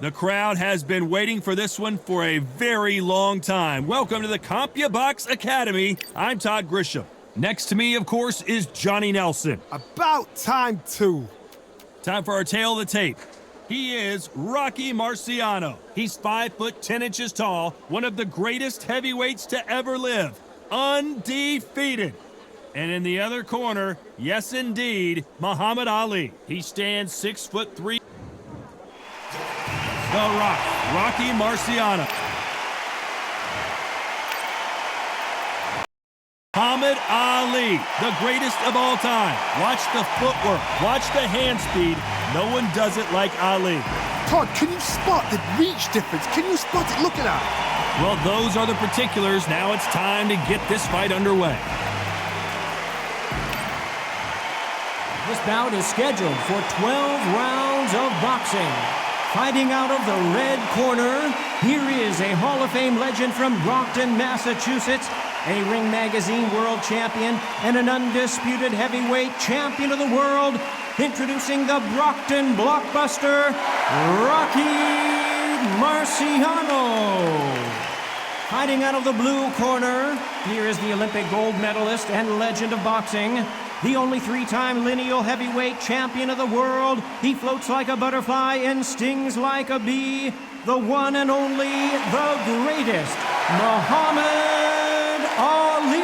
The crowd has been waiting for this one for a very long time. Welcome to the CompuBox Academy. I'm Todd Grisham. Next to me, of course, is Johnny Nelson. About time, too. Time for our tale of the tape. He is Rocky Marciano. He's 5'10" tall, one of the greatest heavyweights to ever live, undefeated. And in the other corner, yes indeed, Muhammad Ali. He stands 6'3". The Rock, Rocky Marciano. Muhammad Ali, the greatest of all time. Watch the footwork, watch the hand speed. No one does it like Ali. Todd, can you spot the reach difference? Can you spot it? Look at that. Well, those are the particulars. Now it's time to get this fight underway. This bout is scheduled for 12 rounds of boxing. Fighting out of the red corner, here is a Hall of Fame legend from Brockton, Massachusetts, a Ring Magazine world champion, and an undisputed heavyweight champion of the world, introducing the Brockton blockbuster, Rocky Marciano. Fighting out of the blue corner, here is the Olympic gold medalist and legend of boxing, the only three-time lineal heavyweight champion of the world. He floats like a butterfly and stings like a bee. The one and only, the greatest, Muhammad Ali.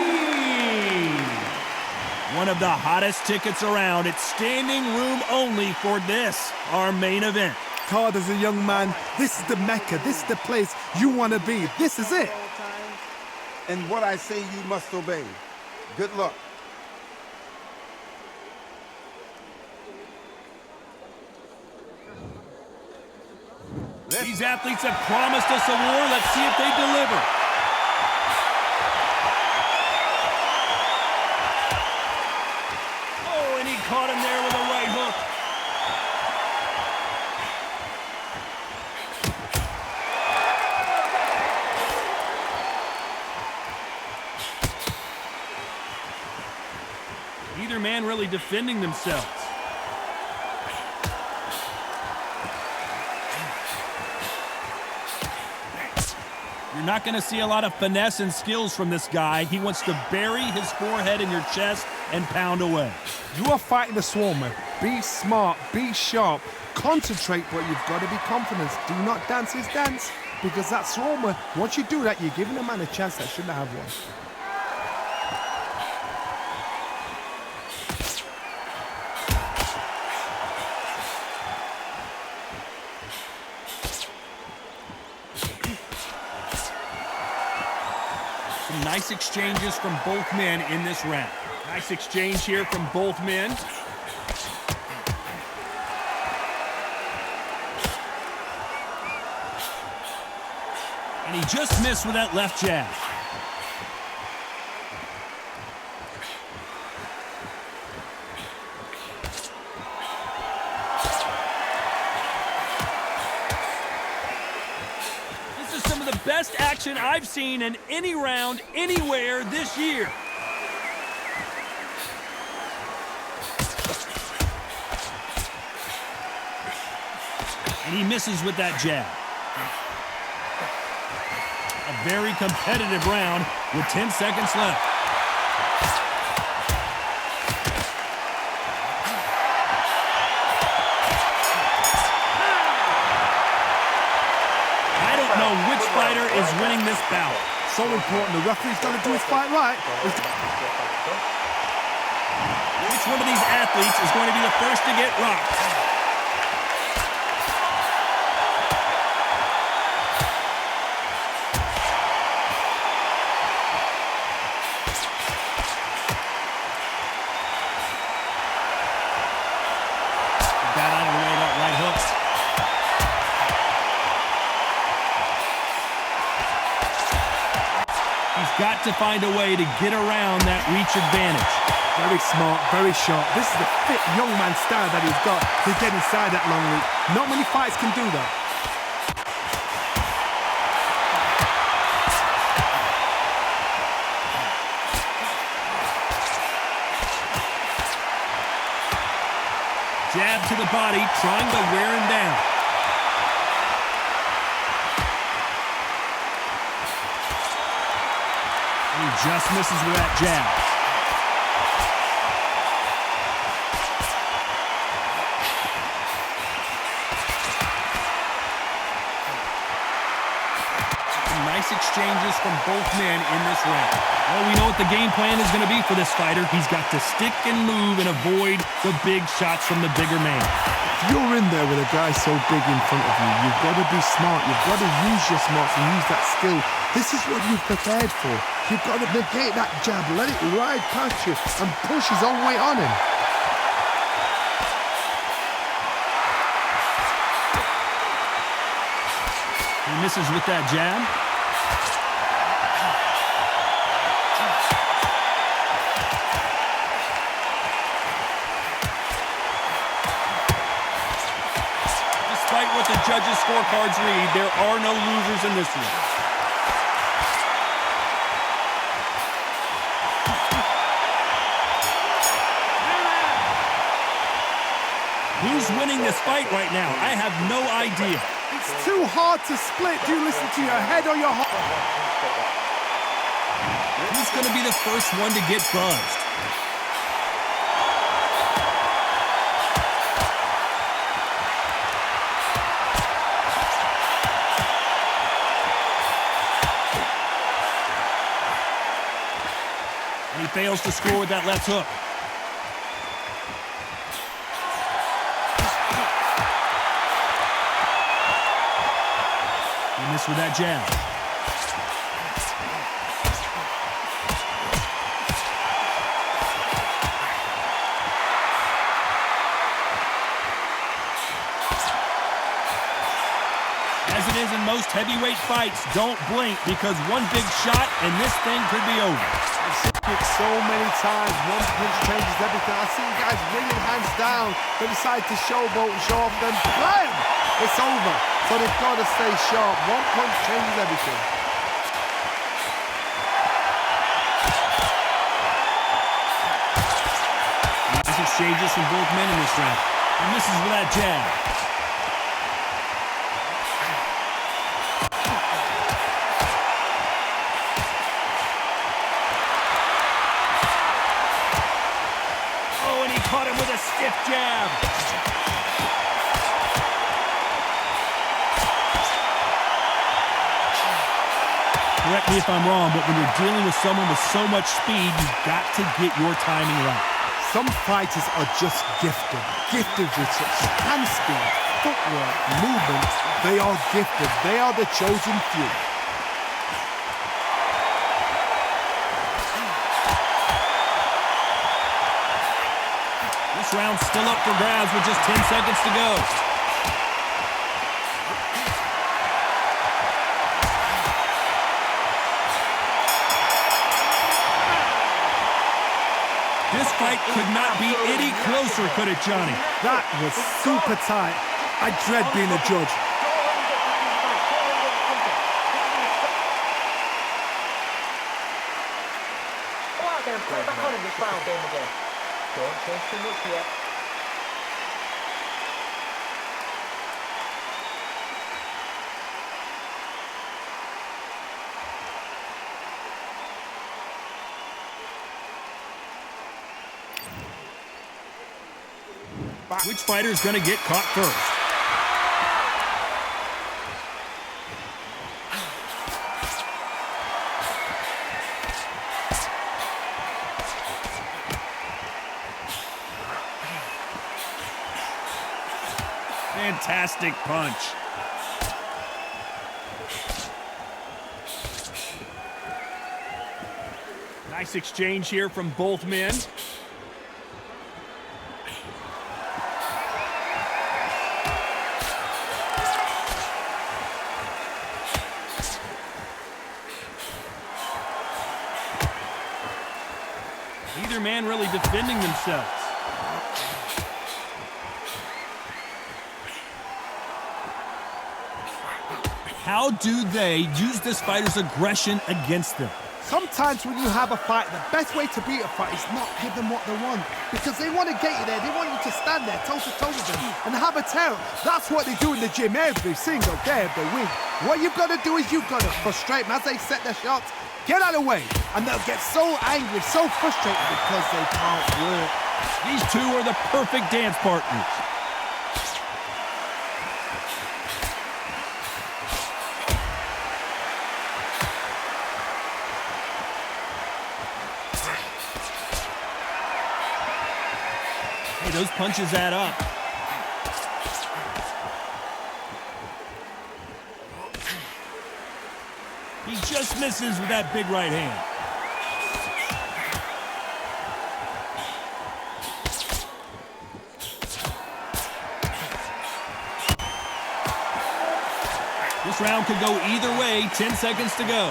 One of the hottest tickets around. It's standing room only for this, our main event. Todd, as a young man, this is the Mecca. This is the place you want to be. This is it. And what I say you must obey. Good luck. These athletes have promised us a war. Let's see if they deliver. Oh, and he caught him there with a right hook. Neither man really defending themselves. You're not going to see a lot of finesse and skills from this guy. He wants to bury his forehead in your chest and pound away. You are fighting the swarmer. Be smart, be sharp, concentrate, but you've got to be confident. Do not dance his dance, because that swarmer, once you do that, you're giving a man a chance that shouldn't have one. Nice exchanges from both men in this round. Nice exchange here from both men. And he just missed with that left jab. Best action I've seen in any round, anywhere this year. And he misses with that jab. A very competitive round with 10 seconds left. Which fighter is winning this bout? So important. The referee's got to do his fight right. Which one of these athletes is going to be the first to get rocked? Got out of the way of that right hook. Got to find a way to get around that reach advantage. Very smart, very sharp. This is the fit young man style that he's got to get inside that long reach. Not many fights can do that. Jab to the body, trying to wear him down. Just misses with that jab. Nice exchanges from both men in this round. Well, we know what the game plan is going to be for this fighter. He's got to stick and move and avoid the big shots from the bigger man. If you're in there with a guy so big in front of you, you've got to be smart. You've got to use your smarts and use that skill. This is what you've prepared for. You've got to negate that jab, let it ride past you and push his own weight on him. He misses with that jab. Despite what the judges' scorecards read, there are no losers in this one. Who's winning this fight right now? I have no idea. It's too hard to split. Do you listen to your head or your heart? Who's going to be the first one to get buzzed? And he fails to score with that left hook. Miss with that jab. As it is in most heavyweight fights, don't blink because one big shot and this thing could be over. I've seen it so many times. One punch changes everything. I've seen guys wringing hands down. They decide to showboat and show off, then blam! It's over. So they've got to stay sharp. One punch changes everything. Nice exchanges from both men in this round. He misses with that jab. Oh, and he caught him with a stiff jab. Correct me if I'm wrong, but when you're dealing with someone with so much speed, you've got to get your timing right. Some fighters are just gifted. Gifted with such hand speed, footwork, movement. They are gifted. They are the chosen few. This round's still up for grabs with just 10 seconds to go. This fight could not be any closer, could it, Johnny? That was super tight. I dread being a judge. Go out there and put it back on in this final game again. Don't change too much yet. Which fighter's going to get caught first? Fantastic punch. Nice exchange here from both men. Neither man really defending themselves. How do they use this fighter's aggression against them? Sometimes when you have a fight, the best way to beat a fight is not give them what they want. Because they want to get you there. They want you to stand there toe-to-toe with them and have a terror. That's what they do in the gym every single day of the week. What you've got to do is you've got to frustrate them as they set their shots. Get out of the way. And they'll get so angry, so frustrated because they can't work. These two are the perfect dance partners. Hey, those punches add up. He just misses with that big right hand. This round could go either way. 10 seconds to go.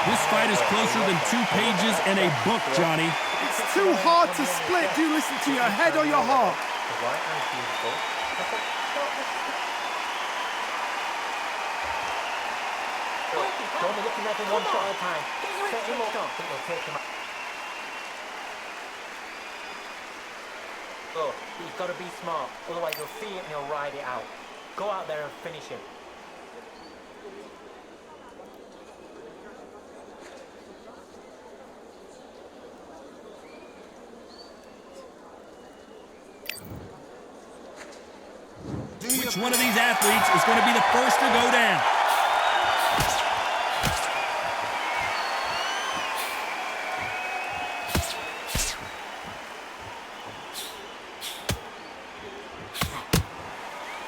This fight is closer than 2 pages in a book, Johnny. It's too hard to split. Do you listen to your head or your heart? Don't be looking at him one shot at a time. Set him up. I think they'll take him out. Oh, he's got to be smart. Otherwise he'll see it and he'll ride it out. Go out there and finish him. Which one of these athletes is going to be the first to go down?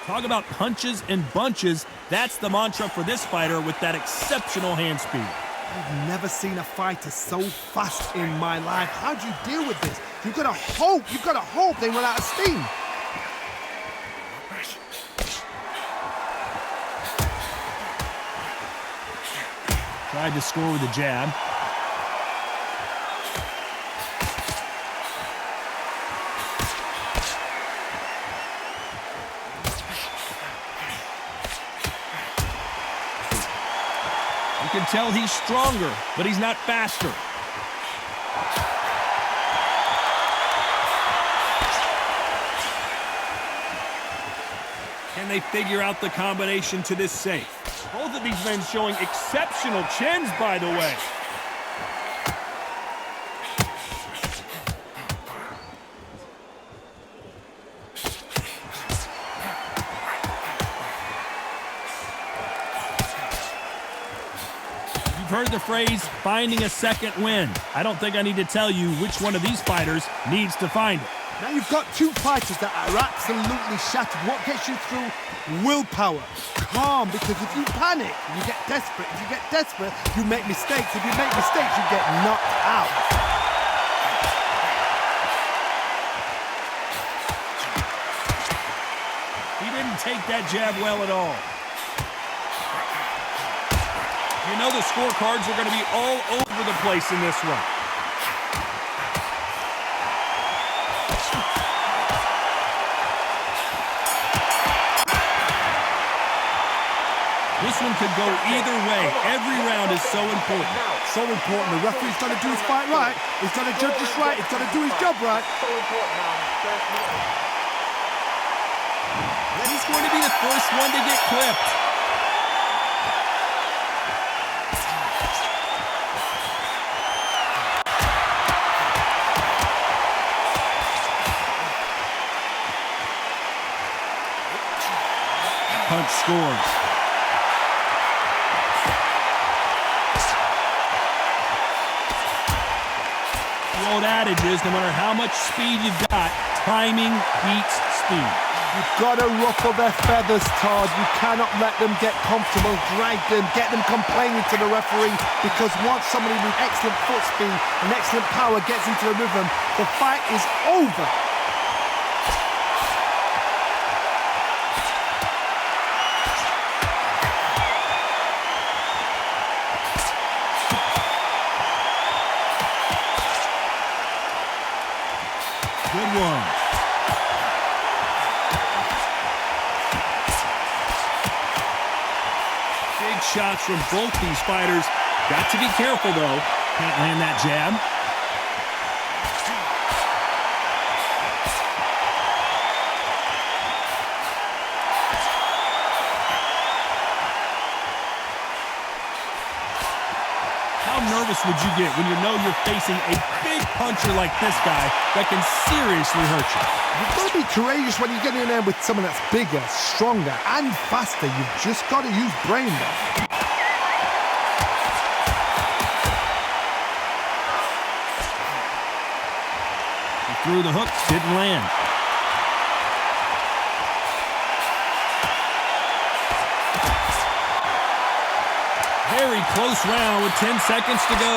Talk about punches and bunches. That's the mantra for this fighter with that exceptional hand speed. I've never seen a fighter so fast in my life. How do you deal with this? You've got to hope they run out of steam. Tried to score with a jab. You can tell he's stronger, but he's not faster. Can they figure out the combination to this safe? Both of these men showing exceptional chins, by the way. You've heard the phrase, finding a second wind. I don't think I need to tell you which one of these fighters needs to find it. Now you've got two fighters that are absolutely shattered. What gets you through? Willpower. Calm, because if you panic, you get desperate. If you get desperate, you make mistakes. If you make mistakes, you get knocked out. He didn't take that jab well at all. You know the scorecards are going to be all over the place in this one. This one could go either way. Every round is so important. So important. The referee's got to do his fight right. He's got to judge this right. He's got to do his job right. So important now. He's going to be the first one to get clipped. Punch scores. The old adage is, no matter how much speed you've got, timing beats speed. You've got to ruffle their feathers, Todd. You cannot let them get comfortable, drag them, get them complaining to the referee, because once somebody with excellent foot speed and excellent power gets into the rhythm, the fight is over. Good one. Big shots from both these fighters. Got to be careful, though. Can't land that jab. How nervous would you get when you know you're facing a big puncher like this guy that can seriously hurt you? You've got to be courageous when you get in there with someone that's bigger, stronger, and faster. You've just got to use brain there. He threw the hook, didn't land. Very close round with 10 seconds to go.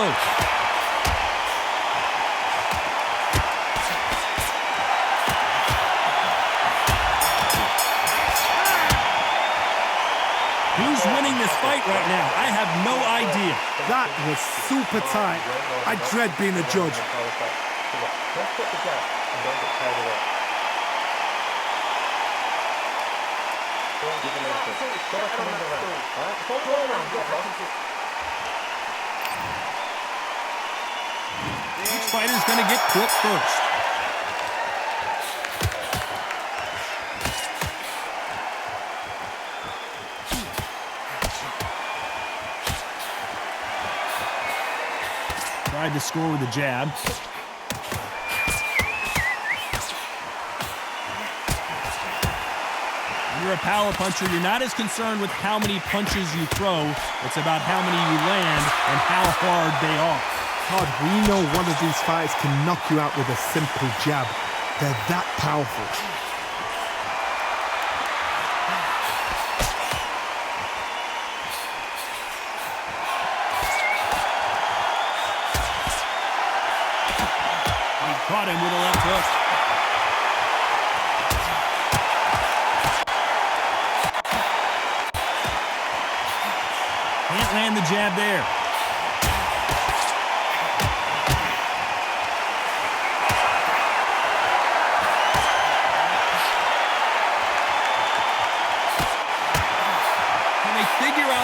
Who's winning this fight right now? I have no idea. That was super tight. I dread being a judge. Just put the jab and don't get carried away. Don't give an instant. Go back to the round. Alright? Don't go around, get lost. Which fighter's going to get clipped first? Tried to score with a jab. When you're a power puncher, you're not as concerned with how many punches you throw. It's about how many you land and how hard they are. Todd, we know one of these fighters can knock you out with a simple jab. They're that powerful. He caught him with a left hook. Can't land the jab there.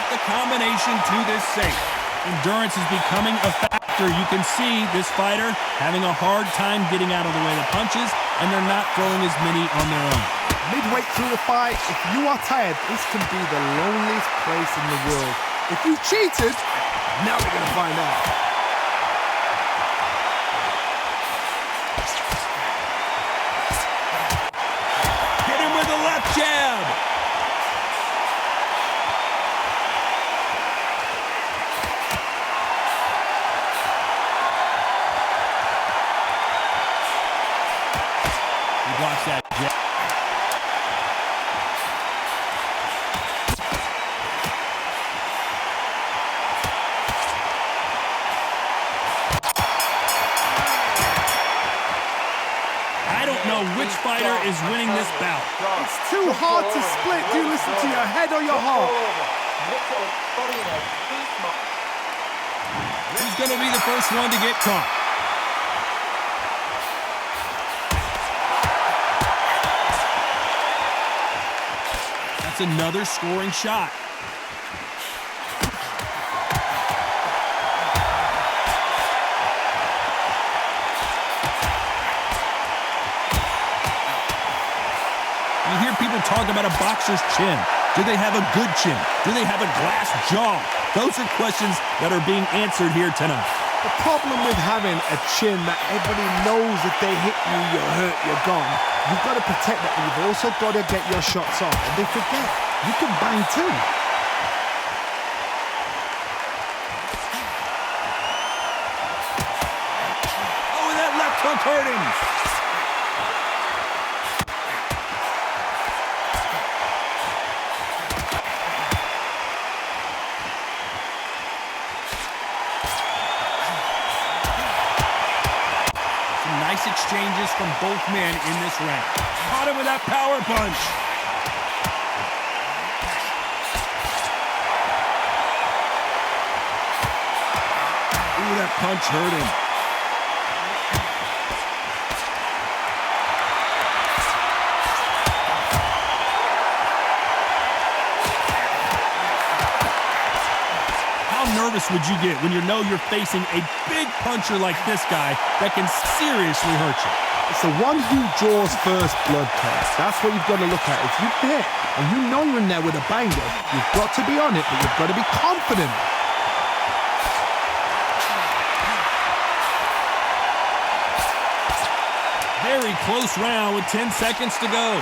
The combination to this safe. Endurance is becoming a factor. You can see this fighter having a hard time getting out of the way of the punches, and they're not throwing as many on their own. Midway through the fight, if you are tired, this can be the loneliest place in the world. If you cheated, now we're going to find out. Hit him with a left jab. Blocks that jab. I don't know which fighter is winning this bout. It's too hard to split. Do you listen to your head or your heart? Who's going to be the first one to get caught? Another scoring shot. You hear people talk about a boxer's chin. Do they have a good chin? Do they have a glass jaw? Those are questions that are being answered here tonight. The problem with having a chin that everybody knows if they hit you, you're hurt, you're gone. You've got to protect that, but you've also got to get your shots off. And they forget, you can bang too. Oh, that left hook hurt him. Exchanges from both men in this round. Caught him with that power punch. Ooh, that punch hurt him. How nervous would you get when you know you're facing a big puncher like this guy that can seriously hurt you? It's the one who draws first blood test. That's what you've got to look at. If you hit and you know you're in there with a banger, you've got to be on it, but you've got to be confident. very close round with 10 seconds to go.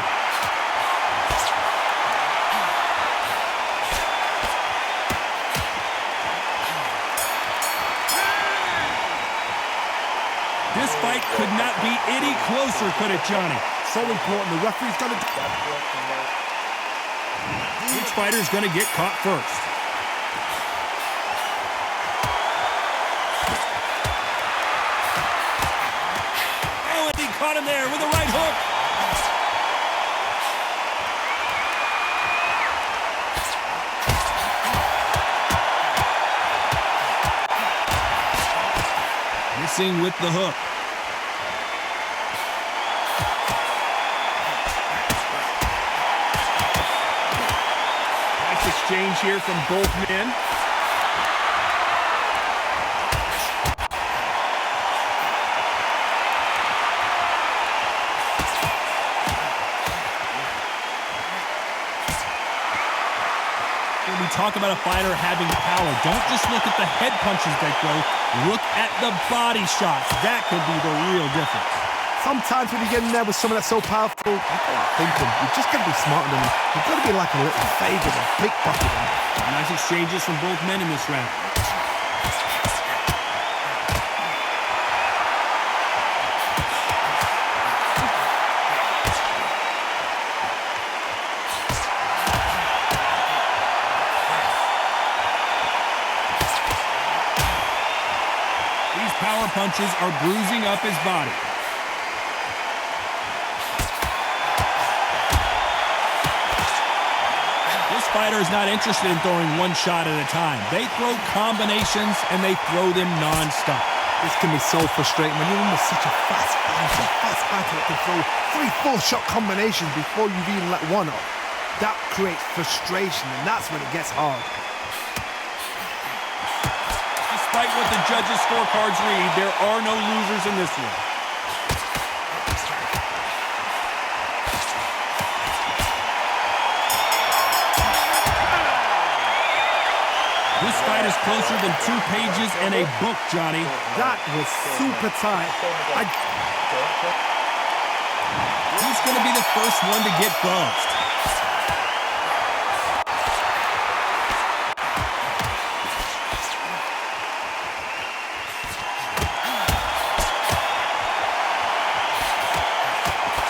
This fight could not be any closer, could it, Johnny? So important. The referee's got to... Which fighter's going to get caught first? Oh, and he caught him there with a right hook. Missing with the hook. Nice exchange here from both men. When we talk about a fighter having power, don't just look at the head punches they throw. Look at the body shots. That could be the real difference. Sometimes when you get in there with someone that's so powerful, thinking, you just got to be smarter than them. You've got to be like a little favor, a pickpocket. Nice exchanges from both men in this round. Power punches are bruising up his body. This fighter is not interested in throwing one shot at a time. They throw combinations and they throw them non-stop. This can be so frustrating when you're under such a fast fighter that can throw 3-4 shot combinations before you've even let one off. That creates frustration, and that's when it gets hard. Despite what the judges' scorecards read, there are no losers in this one. This fight is closer than 2 pages in a book, Johnny. That was super tight. Who's going to be the first one to get buzzed?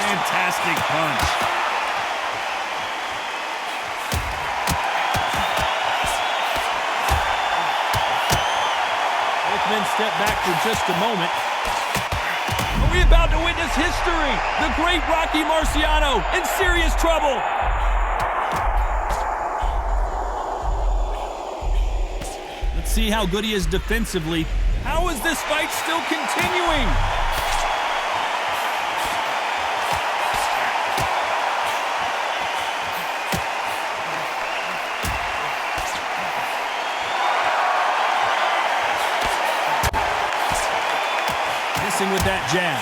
Fantastic punch. Both men step back for just a moment. Are we about to witness history? The great Rocky Marciano in serious trouble. Let's see how good he is defensively. How is this fight still continuing? With that jab.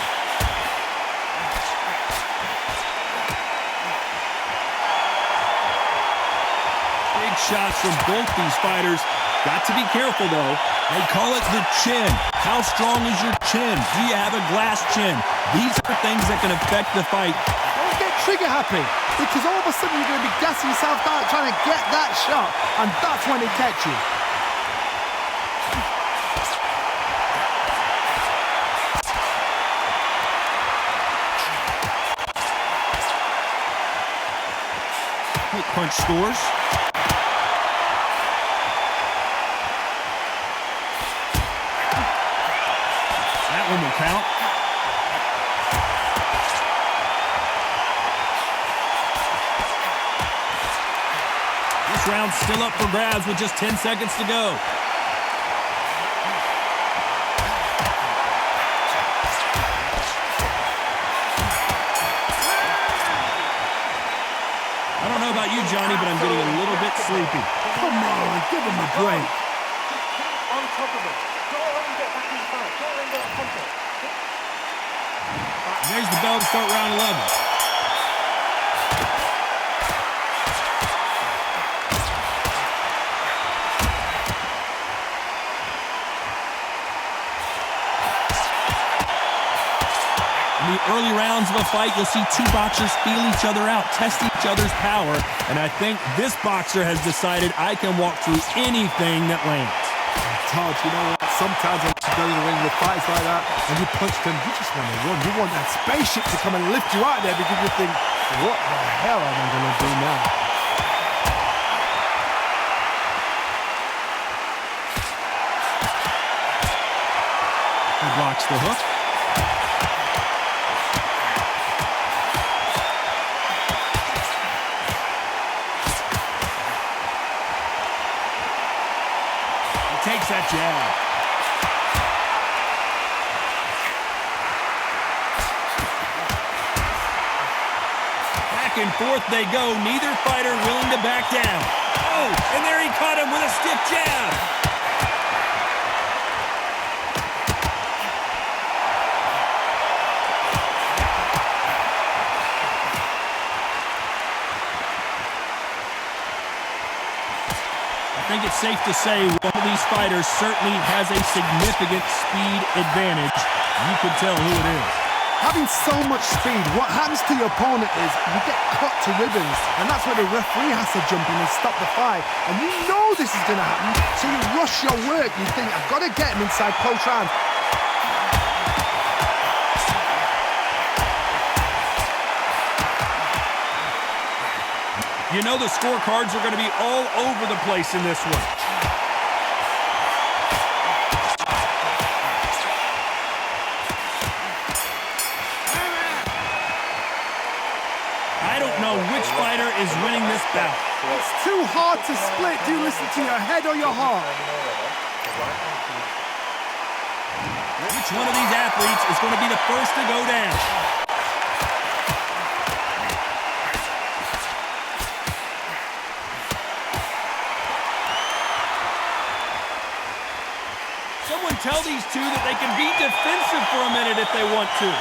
Big shots from both these fighters. Got to be careful, though. They call it the chin. How strong is your chin? Do you have a glass chin? These are things that can affect the fight. Don't get trigger happy, because all of a sudden you're going to be gassing yourself out trying to get that shot, and that's when it catch you. Quick punch scores. That one will count. This round's still up for grabs with just 10 seconds to go. I don't know about you, Johnny, but I'm getting a little bit sleepy. Come on, give him a break. On top of it. Don't let him get back in the fight. Don't let him get contact. There's the bell to start round 11. In the early rounds of a fight, you'll see two boxers feel each other out, test each other's power, and I think this boxer has decided I can walk through anything that lands. Todd, you know what? Sometimes when you go to the ring with fights like that and you punch them, you just want to run. You want that spaceship to come and lift you out there because you think, what the hell am I going to do now? He blocks the hook. Takes that jab. Back and forth they go. Neither fighter willing to back down. Oh, and there he caught him with a stiff jab. I think it's safe to say one of these fighters certainly has a significant speed advantage. You can tell who it is. Having so much speed, what happens to your opponent is you get cut to ribbons, and that's where the referee has to jump in and stop the fight. And you know this is going to happen, so you rush your work. You think, I've got to get him inside close rounds. You know the scorecards are going to be all over the place in this one. I don't know which fighter is winning this bout. It's too hard to split. Do you listen to your head or your heart? Which one of these athletes is going to be the first to go down? Someone tell these two that they can be defensive for a minute if they want to.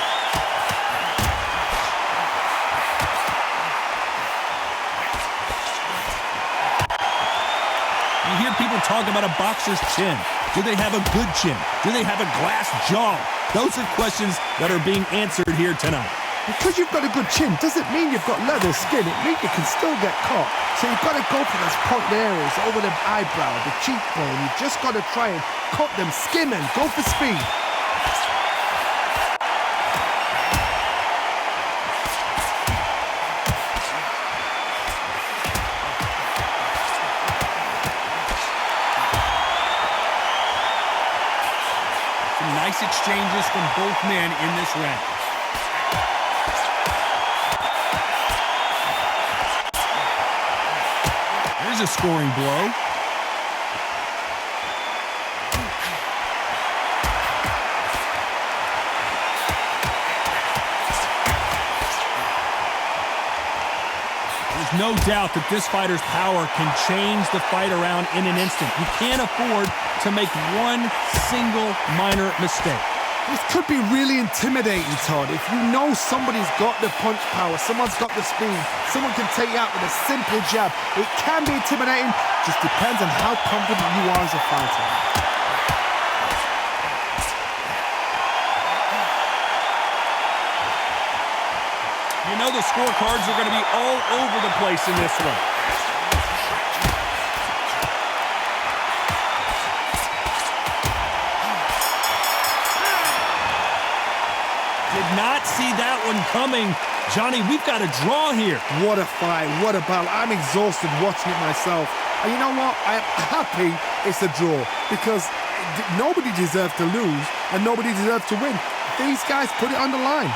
You hear people talk about a boxer's chin. Do they have a good chin? Do they have a glass jaw? Those are questions that are being answered here tonight. Because you've got a good chin doesn't mean you've got leather skin. It means you can still get caught. So you've got to go for those point areas over the eyebrow, the cheekbone. You've just got to try and cut them, skim and go for speed. Some nice exchanges from both men in this round. There's a scoring blow. There's no doubt that this fighter's power can change the fight around in an instant. You can't afford to make one single minor mistake. This could be really intimidating, Todd. If you know somebody's got the punch power, someone's got the speed, someone can take you out with a simple jab. It can be intimidating, just depends on how confident you are as a fighter. You know the scorecards are going to be all over the place in this one. Did not see that one coming. Johnny, we've got a draw here. What a fight, what a battle. I'm exhausted watching it myself. And you know what? I'm happy it's a draw because nobody deserves to lose and nobody deserves to win. These guys put it on the line.